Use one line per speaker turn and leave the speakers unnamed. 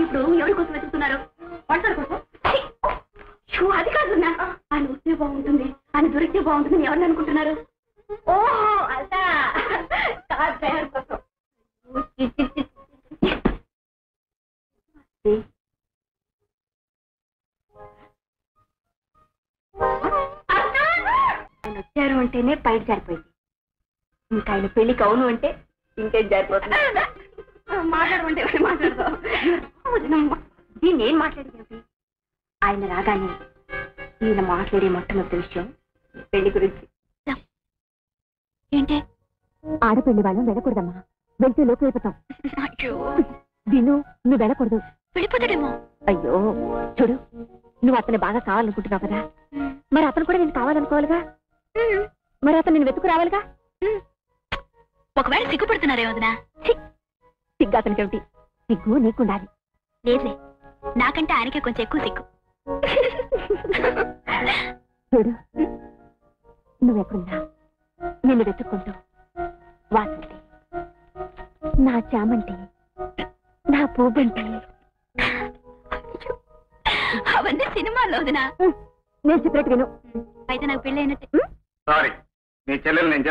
ఇప్పుడు ఎవరి కోసం వెతుకుతున్నారు? వంటల కోసం. అది కాదు ఆయన వస్తే బాగుంటుంది, ఆయన దొరికితే బాగుంటుంది ఎవరిని అనుకుంటున్నారు? ఓహో అదా కార్ డ్రైవర్ కోసం. ఆయన వచ్చారు అంటేనే బయట జారిపోయింది. ఇంకా ఆయన పెళ్లికి అవును అంటే ఇంకేం జారిపోతుంది. మాట్లాడమంటే మాట్లాడదాం. దీన్ని ఏం మాట్లాడేది? ఆయన రాగానే ఈయన మాట్లాడే మొట్టమొదటి విషయం పెళ్లి గురించి. ఏంటి? ఆడపెళ్లి వాళ్ళం వెళ్ళకూడదమ్మా, వెళ్తే లోకి వెళ్ళిపోతాం. విను, నువ్వు వెళ్ళకూడదు. వెళ్ళిపోతాడేమో. అయ్యో చూడు, నువ్వు అతను బాగా కావాలనుకుంటున్నావు కదా, మరి అతను కూడా నేను కావాలనుకోవాలిగా, మరి అతను నేను వెతుకు రావాలిగా. ఒకవేళ సిగ్గుపడుతున్నారేమో వదినా? సిగ్గు అతనికి ఏమిటి? సిగ్గు నీకుండాలి. లేదులే, నాకంటే ఆయనకే కొంచెం ఎక్కువ సిగ్గు. చూడు, నువ్వెక్కడున్నా నిన్ను వెతుక్కుంటూ వాసంతి, నా చామంటి, నా పువ్వంటి. అవన్నీ సినిమాల్లో వదినా. నేను చెప్పినట్టు విను. అయితే నాకు పెళ్ళి అయినట్టే. సారీ, నీ చెల్లెలు నేను